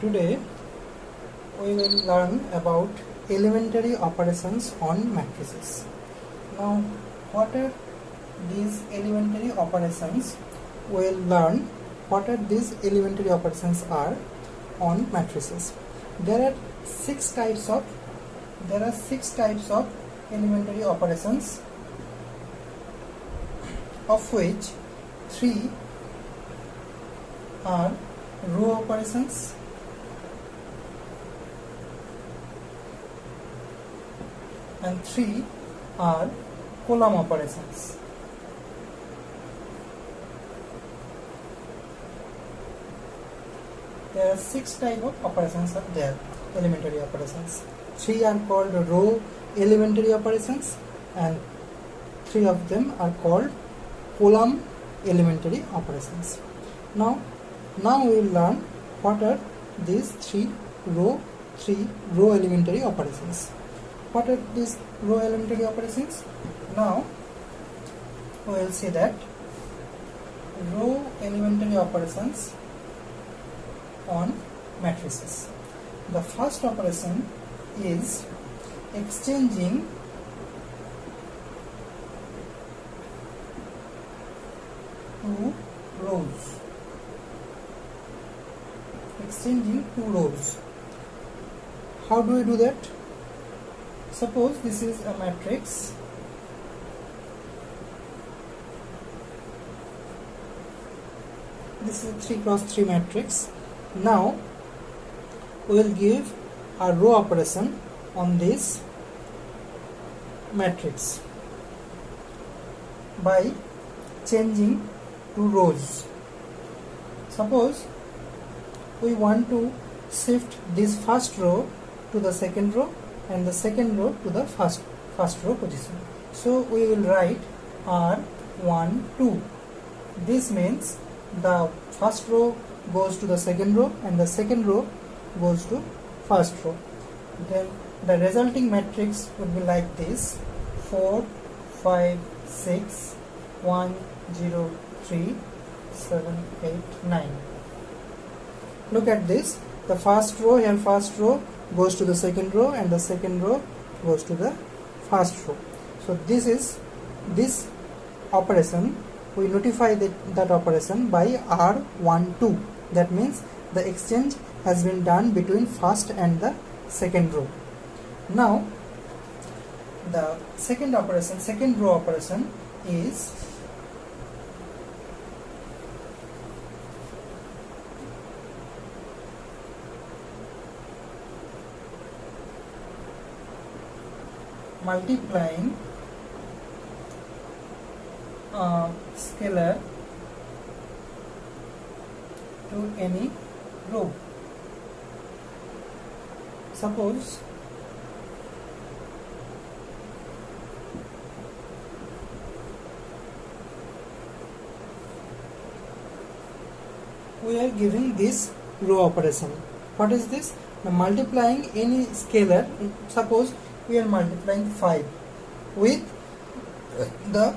Today we will learn about elementary operations on matrices. Now, what are these elementary operations? We will learn what are these elementary operations are on matrices. There are six types of elementary operations, of which three are row operations, and three are column operations. There are six types of operations are there, elementary operations. Three are called row elementary operations and three of them are called column elementary operations. Now we will learn what are these three row elementary operations. What are these row elementary operations? Now we will see that row elementary operations on matrices. The first operation is exchanging two rows. Exchanging two rows. How do we do that? Suppose this is a matrix. This is a 3 cross 3 matrix. Now we will give a row operation on this matrix by changing two rows. Suppose we want to shift this first row to the second row and the second row to the first row position. So we will write R1 2. This means the first row goes to the second row and the second row goes to first row. Then the resulting matrix would be like this: 4 5 6 1 0 3 7 8 9. Look at this. The first row goes to the second row and the second row goes to the first row. So this operation, we notify that operation by R12. That means the exchange has been done between first and the second row. Now the second row operation is multiplying a scalar to any row. Suppose we are giving this row operation. What is this? Now, multiplying any scalar. Suppose we are multiplying 5 with the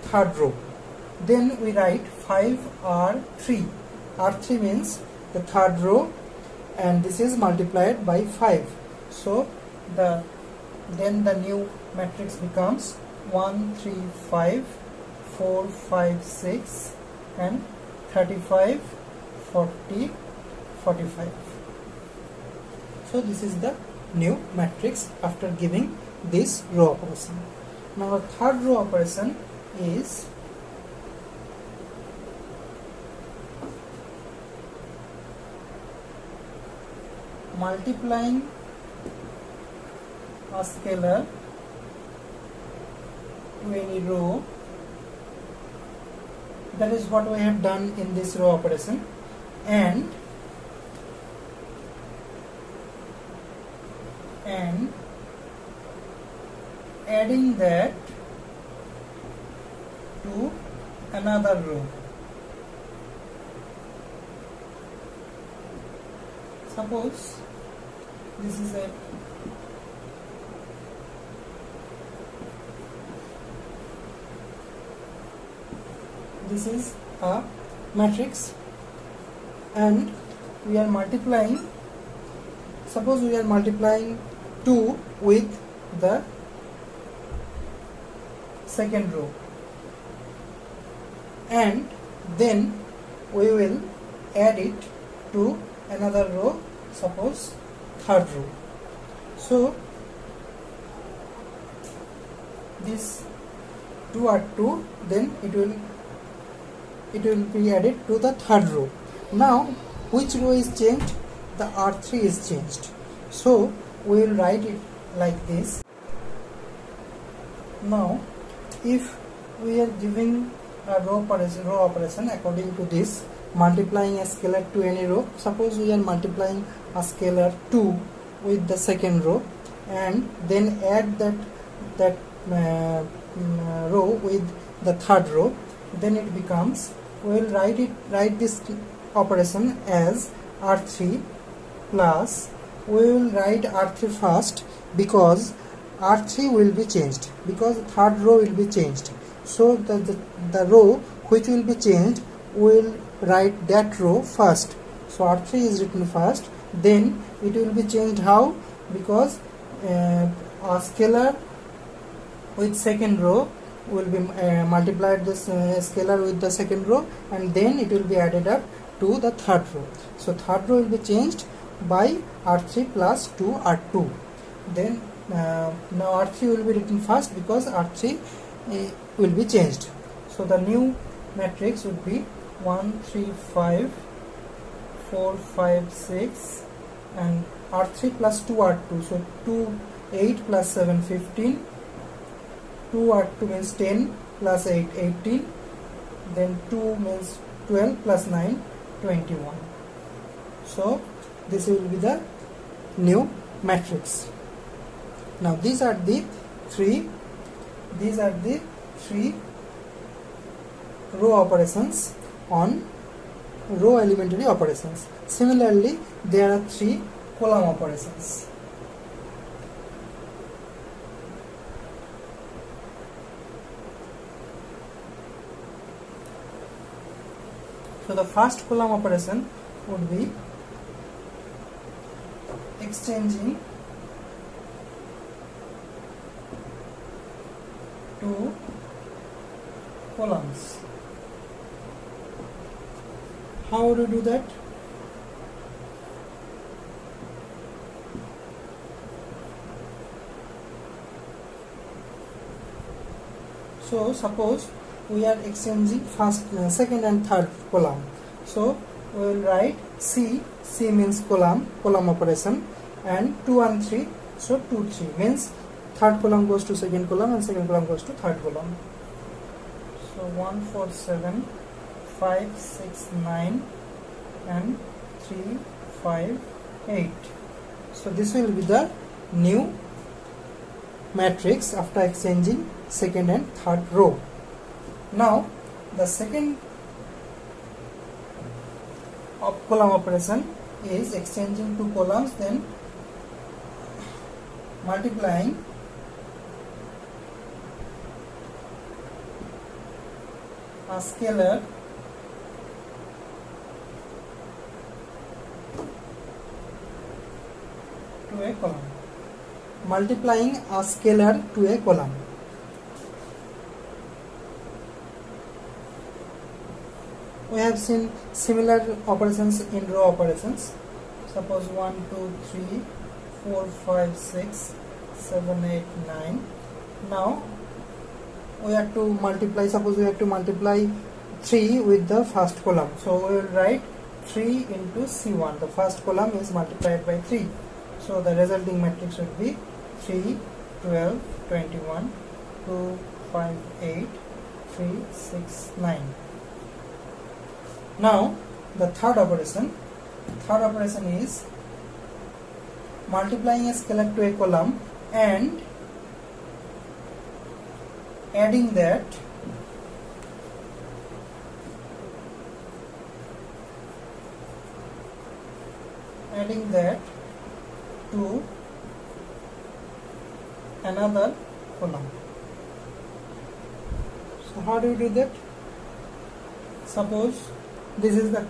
third row. Then we write 5R3. R3 means the third row, and this is multiplied by 5. So then the new matrix becomes 1 3 5 4 5 6 and 35 40 45. So this is the new matrix after giving this row operation. Now the third row operation is multiplying a scalar to any row. That is what we have done in this row operation, and adding that to another row. Suppose this is a matrix and we are multiplying suppose we are multiplying 2 with the second row, and then we will add it to another row, suppose third row. So this 2 are 2, then it will be added to the third row. Now which row is changed? The R3 is changed. So we will write it like this. Now if we are giving a row operation according to this, multiplying a scalar to any row, suppose we are multiplying a scalar 2 with the second row and then add that row with the third row, then it becomes, we will write this operation as R3 plus, we will write R3 first because R3 will be changed, because the third row will be changed. So the row which will be changed, we will write that row first. So R3 is written first, then it will be changed how? Because a scalar with second row will be multiplied this scalar with the second row, and then it will be added up to the third row. So third row will be changed by R3 plus 2R2. Then now R3 will be written first because R3 will be changed. So the new matrix would be 1 3 5 4 5 6 and R3 plus 2R2. So 2 8 plus 7 15, 2R2 means 10 plus 8 18, then 2 means 12 plus 9 21. So this will be the new matrix. Now these are the three row operations on row elementary operations. Similarly, there are 3 column operations. So the first column operation would be exchanging 2 columns. How would you do that? So suppose we are exchanging first, second and third column. So we will write C means column operation, and 2 and 3, so 2 3 means third column goes to second column and second column goes to third column. So 1 4 7 5 6 9 and 3 5 8. So this will be the new matrix after exchanging second and third row. Now the second column operation is exchanging 2 columns, then multiplying a scalar to a column. Multiplying a scalar to a column. We have seen similar operations in row operations. Suppose 1 2 3 4 5 6 7 8 9. Now we have to multiply, suppose we have to multiply 3 with the first column. So we will write 3 into C1. The first column is multiplied by 3. So the resulting matrix would be 3 12 21 2 5 8 3 6 9. Now the third operation is multiplying a scalar to a column and adding that to another column. So how do you do that? Suppose this is the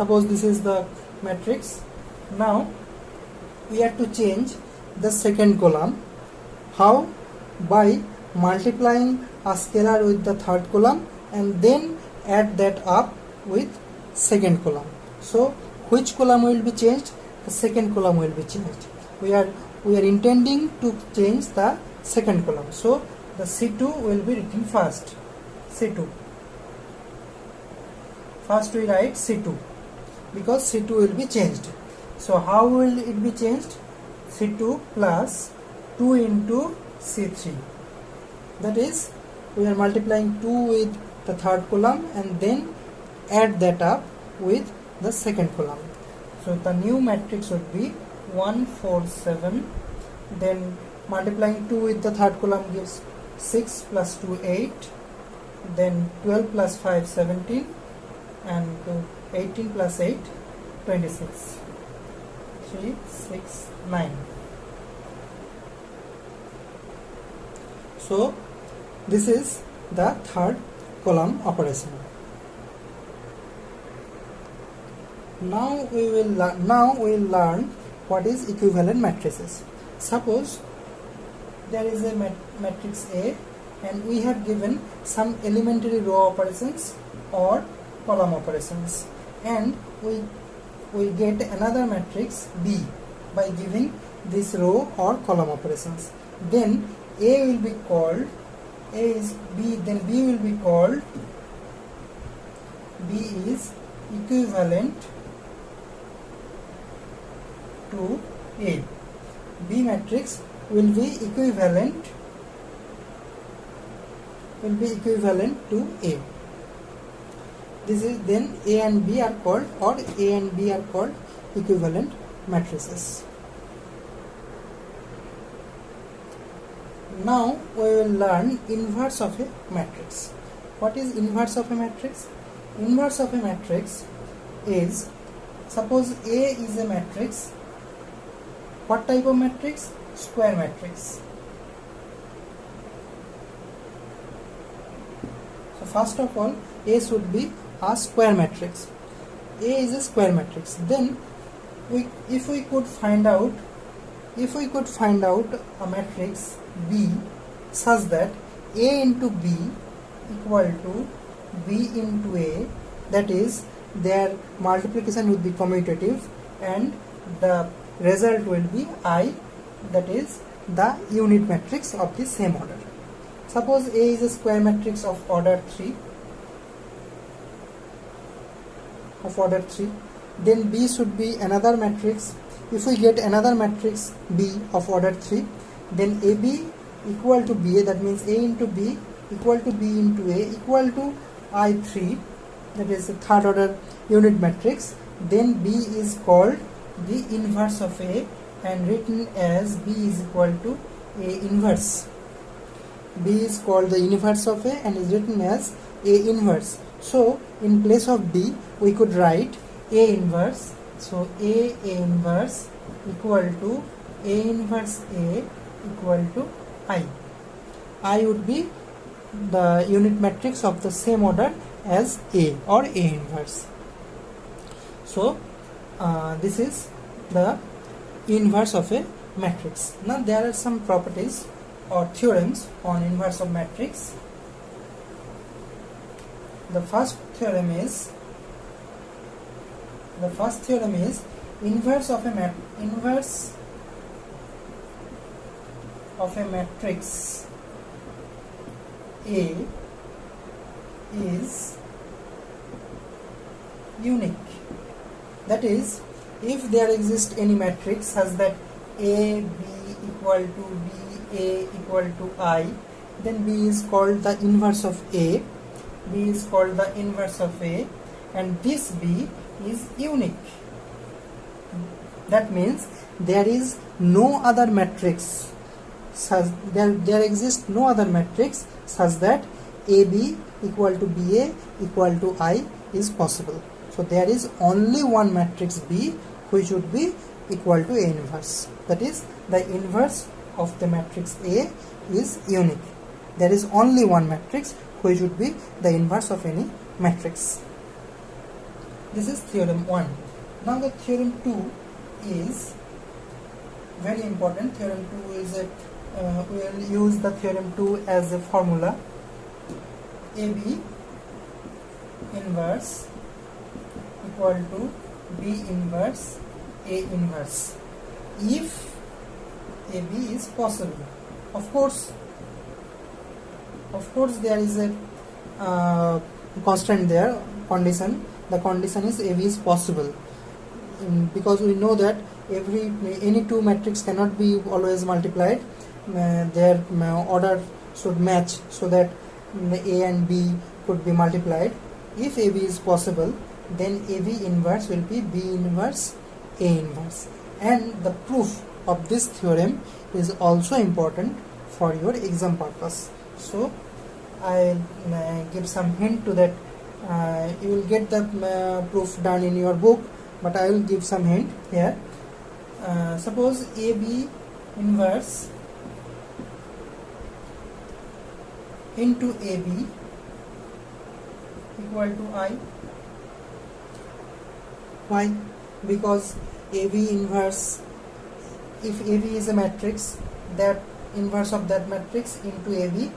Suppose this is the matrix. Now we have to change the second column. How? By multiplying a scalar with the third column and then add that up with second column. So which column will be changed? The second column will be changed. We are intending to change the second column. So the C2 will be written first. C2. First we write C2 because C2 will be changed. So how will it be changed? C2 plus 2 into C3. That is, we are multiplying 2 with the third column and then add that up with the second column. So the new matrix would be 1, 4, 7. Then multiplying 2 with the third column gives 6 plus 2, 8. Then 12 plus 5, 17. And 18 plus 8, 26. 3, 6, 9. So this is the third column operation. Now we will learn what is equivalent matrices. Suppose there is a matrix A and we have given some elementary row operations or column operations, and we get another matrix B by giving this row or column operations. Then A will be called, A is B, then B will be called, B is equivalent to A. B matrix will be equivalent to A. This is then A and B are called, or A and B are called equivalent matrices. Now we will learn inverse of a matrix. What is inverse of a matrix? Inverse of a matrix is, suppose A is a matrix. What type of matrix? Square matrix. So first of all, A should be a square matrix. A is a square matrix. Then if we could find out a matrix B such that A into B equal to B into A, that is, their multiplication would be commutative and the result will be I, that is the unit matrix of the same order. Suppose A is a square matrix of order 3, then B should be another matrix. If we get another matrix B of order 3, then AB equal to BA, that means A into B equal to B into A equal to I3, that is the third order unit matrix. Then B is called the inverse of A and written as B is equal to A inverse. B is called the inverse of A and is written as A inverse. So in place of B we could write A inverse. So A inverse equal to A inverse A equal to I. I would be the unit matrix of the same order as A or A inverse. So this is the inverse of a matrix. Now there are some properties or theorems on inverse of matrix. The first theorem is inverse of a matrix A is unique. That is, if there exists any matrix such that A, B equal to B, A equal to I, then B is called the inverse of A. B is called the inverse of A, and this B is unique. That means there is no other matrix there exists no other matrix such that AB equal to BA equal to I is possible. So there is only one matrix B which would be equal to A inverse. That is, the inverse of the matrix A is unique. There is only one matrix which would be the inverse of any matrix. This is theorem 1. Now the theorem 2 is very important. Theorem 2 is a we will use the theorem 2 as a formula. AB inverse equal to B inverse A inverse if AB is possible. Of course there is a constant there, condition. The condition is AB is possible, because we know that any two matrix cannot be always multiplied. Their order should match so that A and B could be multiplied. If AB is possible, then AB inverse will be B inverse A inverse, and the proof of this theorem is also important for your exam purpose. So I will give some hint to that. You will get the proof done in your book, but I will give some hint here. Suppose AB inverse into AB equal to I. Why? Because AB inverse, if AB is a matrix, that inverse of that matrix into AB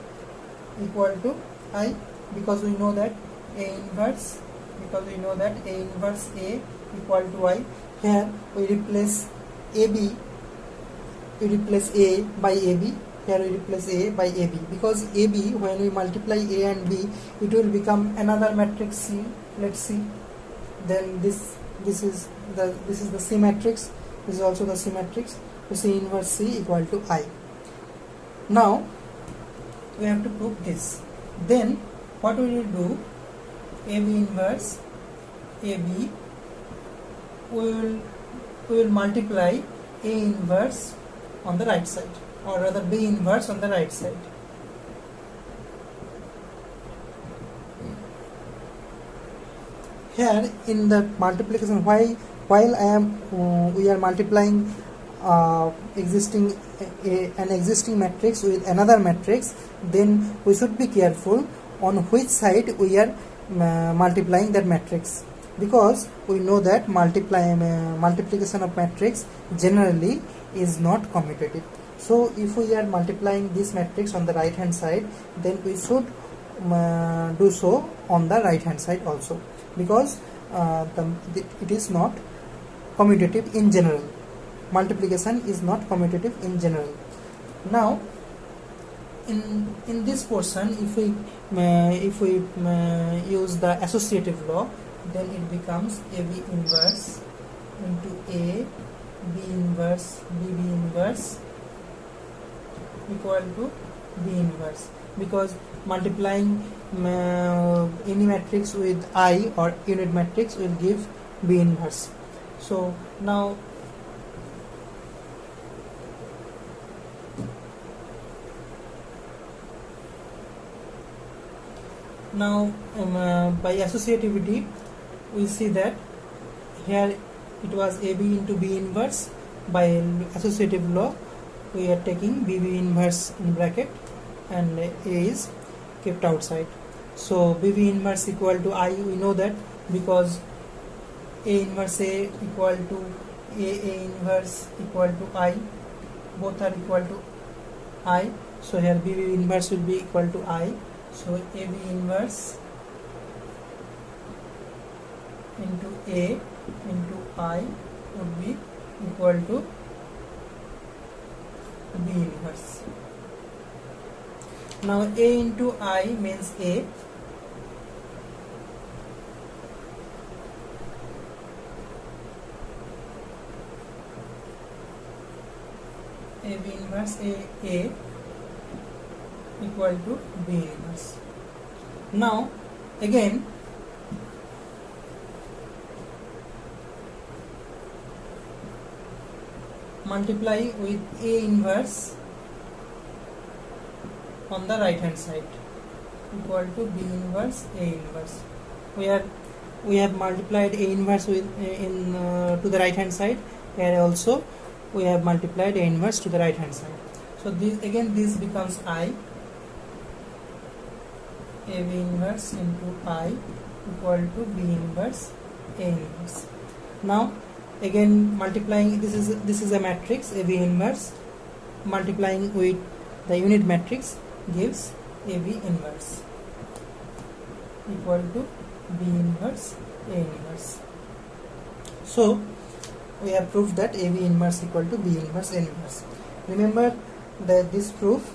equal to I, because we know that A inverse A equal to I. Here we replace AB, we replace A by AB. Here we replace A by AB, because AB, when we multiply A and B, it will become another matrix C. Let's see. Then this is the C matrix. This is also the C matrix. So C inverse C equal to I. Now we have to prove this. Then what we will do? AB inverse AB, we will multiply A inverse on the right side, or rather B inverse on the right side. Here in the multiplication, while we are multiplying an existing matrix with another matrix, then we should be careful on which side we are multiplying that matrix, because we know that multiplication of matrix generally is not commutative. So if we are multiplying this matrix on the right hand side, then we should do so on the right hand side also, because it is not commutative in general. Multiplication is not commutative in general. Now in this portion, if we use the associative law, then it becomes AB inverse into A, B inverse, B inverse equal to B inverse, because multiplying any matrix with I or unit matrix will give B inverse. So now by associativity we see that here it was AB into B inverse. By associative law we are taking BB inverse in bracket and A is kept outside. So BB inverse equal to I, we know that, because A inverse A equal to A inverse equal to I, both are equal to I. So here BB inverse will be equal to I. So AB inverse into A into I would be equal to B inverse. Now A into I means A, AB inverse A equal to B inverse. Now again multiply with A inverse on the right hand side equal to B inverse A inverse. We have multiplied A inverse with to the right hand side. Here also we have multiplied A inverse to the right hand side. So this becomes I, AB inverse into I equal to B inverse A inverse. Now again multiplying, this is a matrix AB inverse, multiplying with the unit matrix gives AB inverse equal to B inverse A inverse. So we have proved that AB inverse equal to B inverse A inverse. Remember that this proof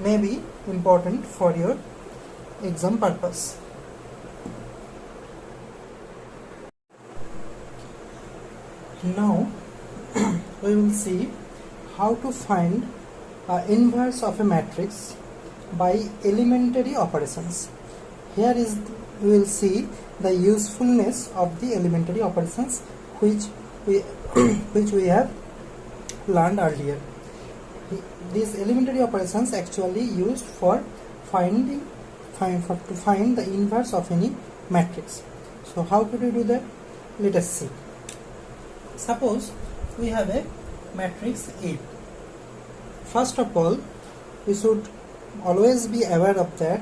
may be important for your exam purpose. Now we will see how to find inverse of a matrix by elementary operations. Here is we will see the usefulness of the elementary operations which we have learned earlier. These elementary operations actually used for to find the inverse of any matrix. So how could we do that? Let us see. Suppose we have a matrix A. First of all, we should always be aware of that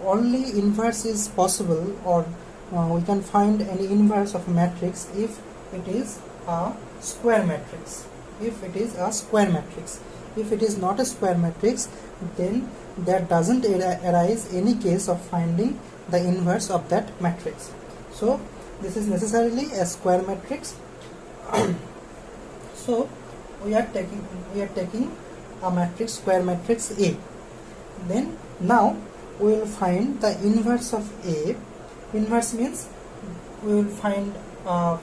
only inverse is possible, or we can find any inverse of a matrix if it is a square matrix. If it is a square matrix. If it is not a square matrix, then there doesn't arise any case of finding the inverse of that matrix. So this is necessarily a square matrix. So we are taking a matrix, square matrix A. Then now we will find the inverse of A. Inverse means we will find A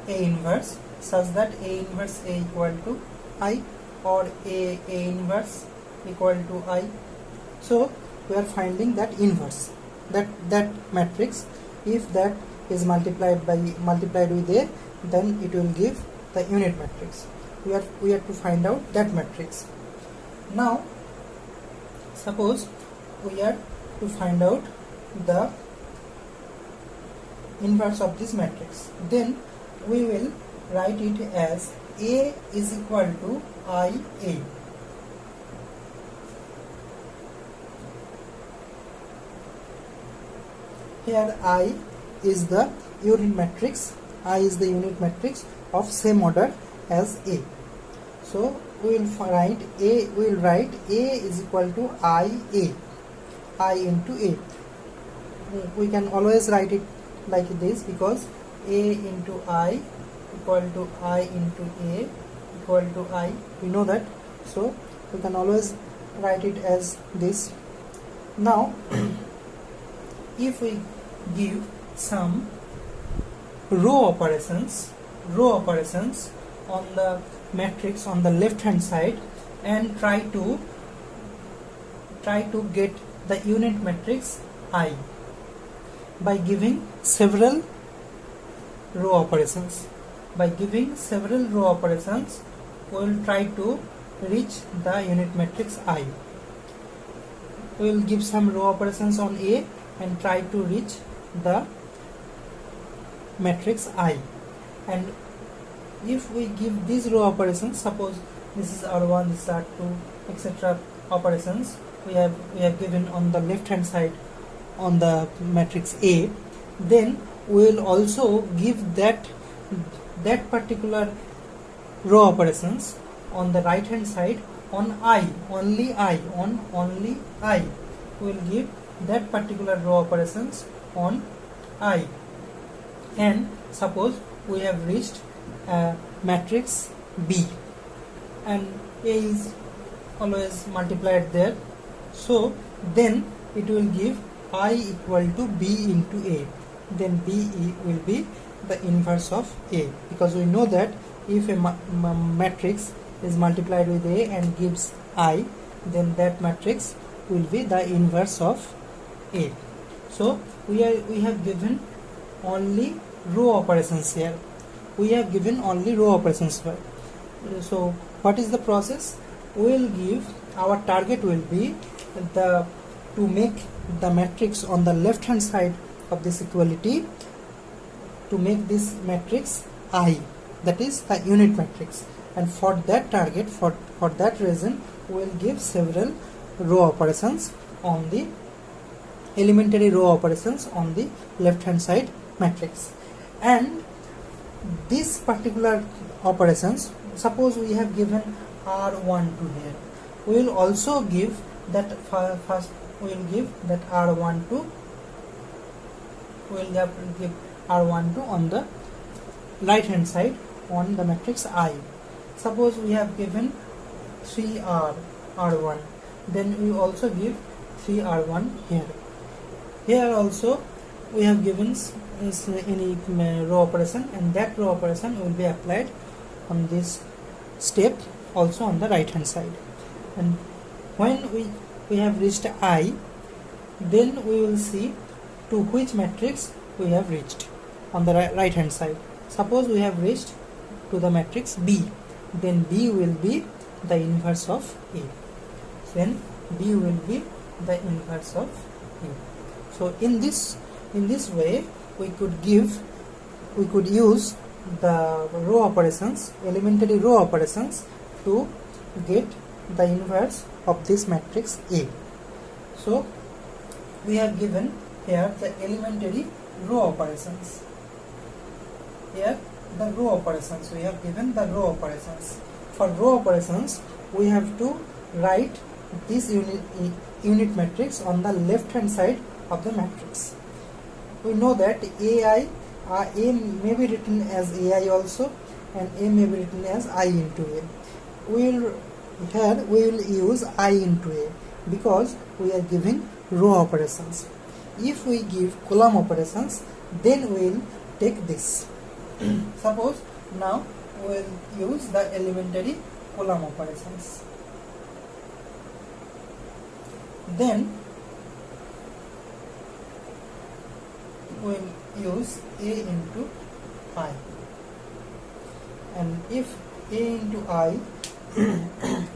inverse such that A inverse A equal to I, or A inverse equal to I. So we are finding that inverse, that matrix. If that is multiplied with A, then it will give the unit matrix. We have to find out that matrix. Now suppose we are to find out the inverse of this matrix, then we will write it as A is equal to IA. Here I is the unit matrix. I is the unit matrix of same order as A. So we will write A. We will write A is equal to IA. I into A. We can always write it like this because A into I equal to I into A equal to I. We know that. So we can always write it as this. Now if we give some row operations on the matrix on the left hand side and try to get the unit matrix I by giving several row operations. By giving several row operations, we will try to reach the unit matrix I. We will give some row operations on A and try to reach the matrix I. And if we give these row operations, suppose this is R1, this is R2, etc. operations we have given on the left hand side on the matrix A, then we will also give that particular row operations on the right hand side on I, only I. We will give that particular row operations on I. And suppose we have reached matrix B and A is always multiplied there, so then it will give I equal to B into A. Then B will be the inverse of A, because we know that if a matrix is multiplied with A and gives I, then that matrix will be the inverse of A. So we have given only row operations here. We have given only row operations here. So what is the process? We will give, our target will be to make the matrix on the left hand side of this equality, to make this matrix I, that is the unit matrix. And for that target, for that reason, we will give several row operations on the elementary row operations on the left hand side matrix. And this particular operations, suppose we have given R12 here, we will also give that first, we will give that R12, we will give R12 on the right hand side on the matrix I. Suppose we have given 3R, R1, then we also give 3R1 here. Here also we have given any row operation, and that row operation will be applied on this step also on the right hand side. And when we have reached I, then we will see to which matrix we have reached on the right hand side. Suppose we have reached to the matrix B, then B will be the inverse of A. Then B will be the inverse of A. So in this way we could use the row operations, elementary row operations, to get the inverse of this matrix A. So we have given here the elementary row operations. Here the row operations, we have given the row operations. For row operations, we have to write this unit matrix on the left hand side of the matrix. We know that A may be written as AI also, and A may be written as I into A. We will use I into A because we are giving row operations. If we give column operations, then we will take this. Suppose now we will use the elementary column operations. Then we will use A into I. And if A into I,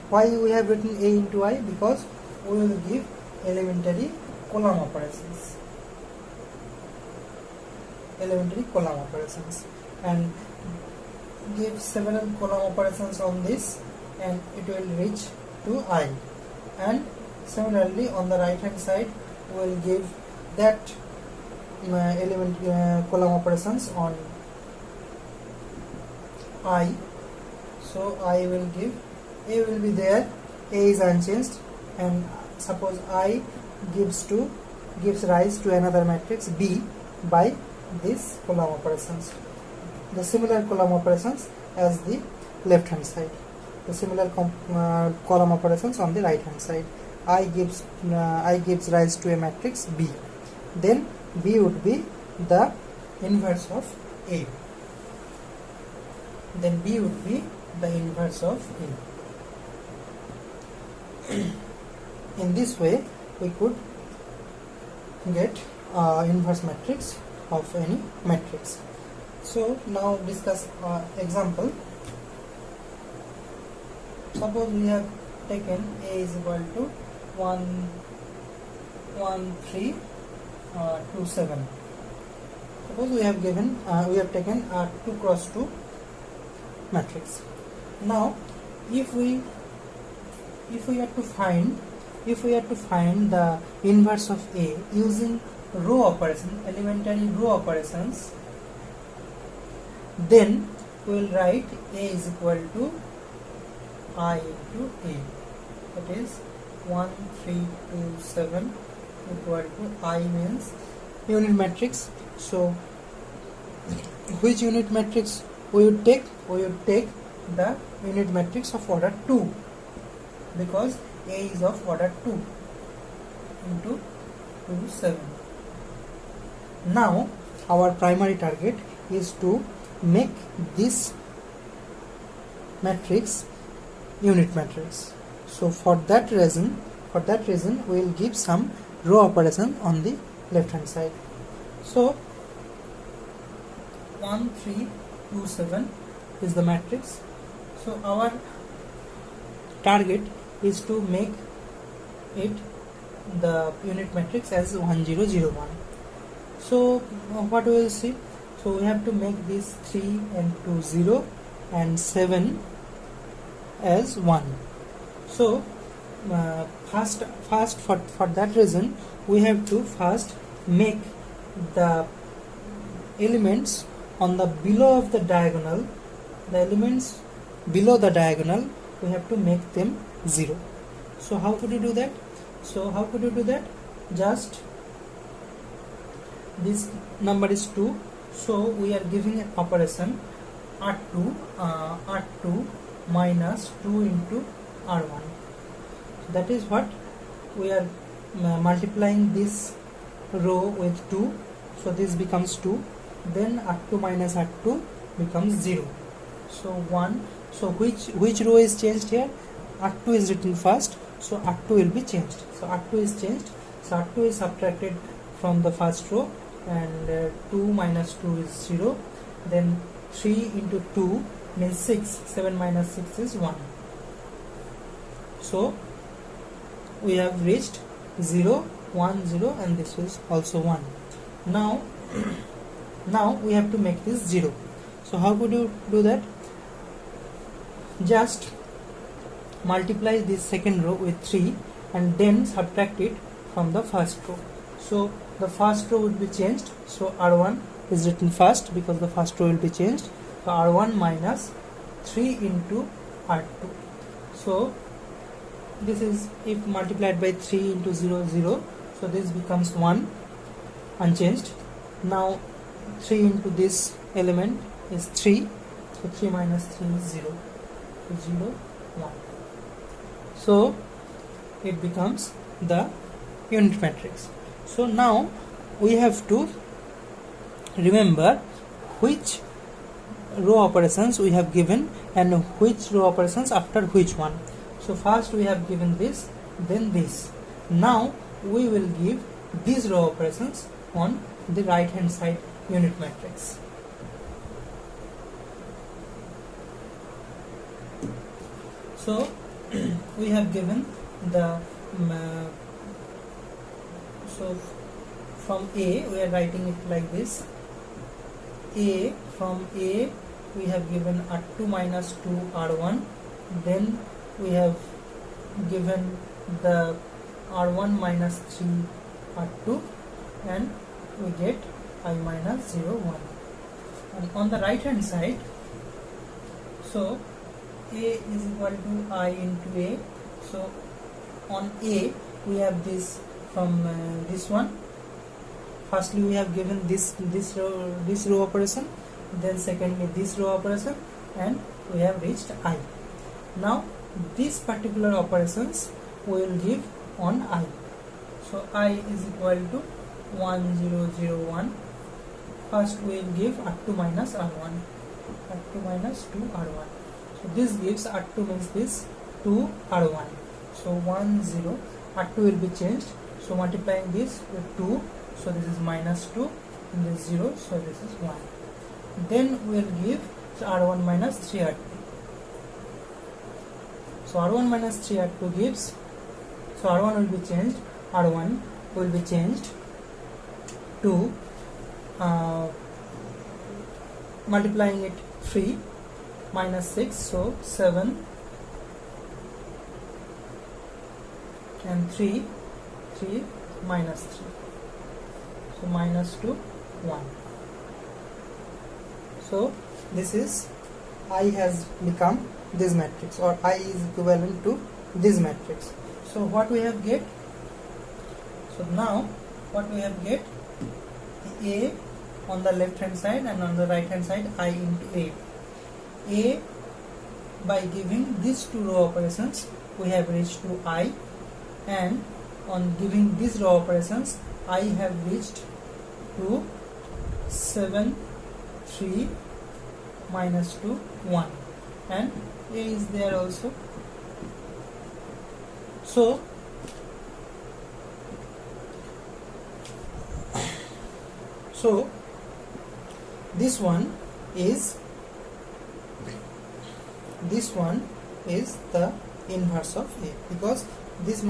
why we have written A into I? Because we will give elementary column operations. Elementary column operations. And give several column operations on this, and it will reach to I. And similarly on the right hand side we will give that column operations on I. So I will give, A will be there, A is unchanged, and suppose I gives rise to another matrix B by this column operations. The similar column operations as the left hand side, the similar column operations on the right hand side. I gives rise to a matrix B, then B would be the inverse of A, then B would be the inverse of A. In this way we could get inverse matrix of any matrix. So now discuss example. Suppose we have taken A is equal to 1, 1, 3, 2, 7. Suppose we have taken a 2 cross 2 matrix. Now if we are to find the inverse of A using row operation, elementary row operations, then we will write A is equal to I into A. That is 1, 3, 2, 7 equal to I means unit matrix. So which unit matrix we would take? We would take the unit matrix of order 2, because A is of order 2 into 2, 7. Now our primary target is to make this matrix unit matrix. So for that reason we will give some row operation on the left hand side. So 1, 3, 2, 7 is the matrix. So our target is to make it the unit matrix as 1, 0, 0, 1. So what we will see? So we have to make this 3 and 2 0 and 7 as 1. So first for that reason we have to first make the elements on the below of the diagonal, the elements below the diagonal, we have to make them 0. So how could you do that? Just this number is 2, so we are giving an operation R2 minus 2 into R1. So that is what we are multiplying this row with 2, so this becomes 2, then R2 minus R2 becomes 0. So 1. So which row is changed here? R2 is written first, so R2 will be changed. So R2 is changed, so R2 is subtracted from the first row, and 2 minus 2 is 0, then 3 into 2 means 6, 7 minus 6 is 1. So we have reached 0, 1, 0, and this is also 1. Now we have to make this 0. So how could you do that? Just multiply this second row with 3 and then subtract it from the first row. So the first row would be changed, so R1 is written first because the first row will be changed. So R1 minus 3 into R2. So this is, if multiplied by 3 into 0, 0, so this becomes 1 unchanged. Now 3 into this element is 3, so 3 minus 3 is 0, so 0, 1. So it becomes the unit matrix. So now we have to remember which row operations we have given and which row operations after which one. So first we have given this, then this. Now we will give these row operations on the right hand side unit matrix. So we have given the so from A we are writing it like this. From A we have given R2 minus 2 R1, then we have given the R1 minus 3 R2, and we get I minus 0, 1. And on the right hand side, so A is equal to I into A. So on A we have this from this one. Firstly we have given this row operation, then secondly this row operation, and we have reached I. Now these particular operations we will give on I. So I is equal to 1, 0, 0, 1. First we will give R2 minus R1, R2 minus 2 R1. So this gives R2 means this 2 R1. So 1, 0, R2 will be changed. So multiplying this with 2, so this is minus 2, and this 0, so this is 1. Then we will give R1 minus 3 R2. So R1 minus 3 R2 gives, so R1 will be changed, R1 will be changed to multiplying it 3 minus 6, so 7, and 3 minus 3, so minus 2, 1. So this is I has become this matrix, or I is equivalent to this matrix. So what we have get? So now what we have get? A on the left hand side and on the right hand side I into A. A, by giving these two row operations we have reached to I, and on giving these row operations I have reached to 7, 3, minus 2, 1, and A is there also. So this one is the inverse of A, because this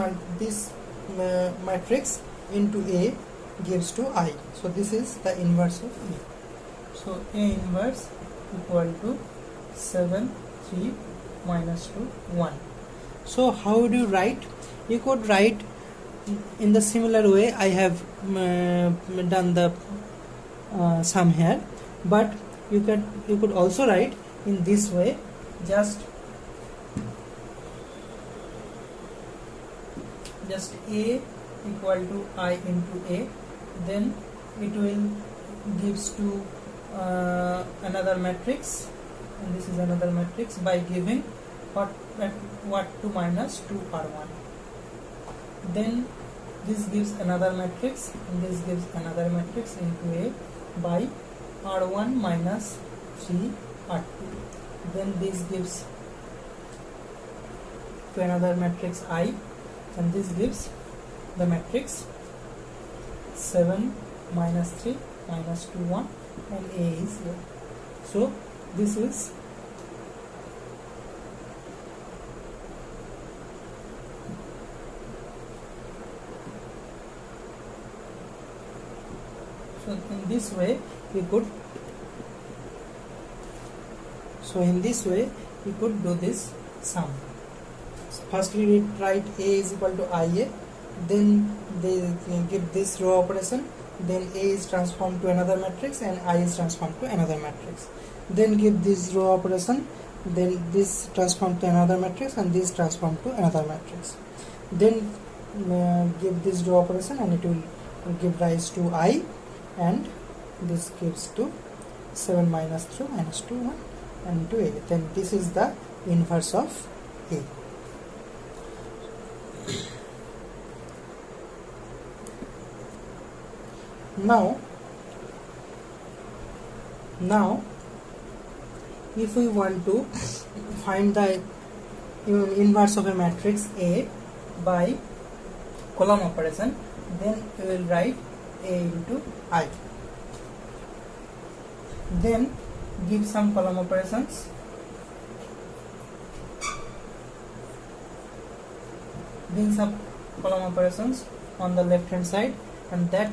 matrix into A gives to I. So this is the inverse of A. So A inverse equal to 7, 3, minus 2, 1. So how would you write? You could write in the similar way I have done the sum here, but you could also write in this way, just A equal to I into A, then it will gives to another matrix, and this is another matrix, by giving what to minus 2r1. Then this gives another matrix, and this gives another matrix into A by r1 minus 3r2. Then this gives to another matrix I, and this gives the matrix 7 minus 3 minus 2 1, and A is 1. So this is so in this way we could do this sum. So firstly we write A is equal to IA, then they give this row operation, then A is transformed to another matrix and I is transformed to another matrix, then give this row operation, then this transformed to another matrix and this transformed to another matrix, then give this row operation and it will give rise to I, and this gives to 7 minus 3 minus 2 1 and to A. Then this is the inverse of A. Now if we want to find the inverse of a matrix A by column operation, then we will write A into I, then give some column operations, then some column operations on the left hand side, and that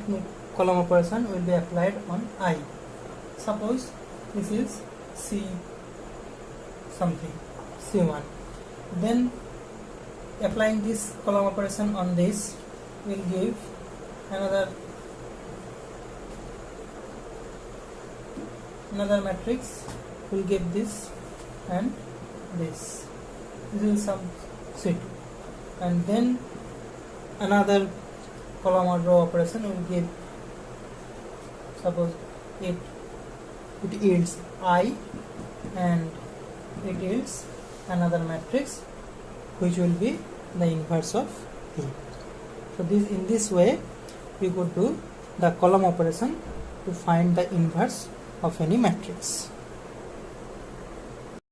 column operation will be applied on I. Suppose this is C something, C1, then applying this column operation on this will give another matrix, will give this and this is some C2, and then another column or row operation will give, suppose it yields I, and it yields another matrix which will be the inverse of A. So in this way we could do the column operation to find the inverse of any matrix.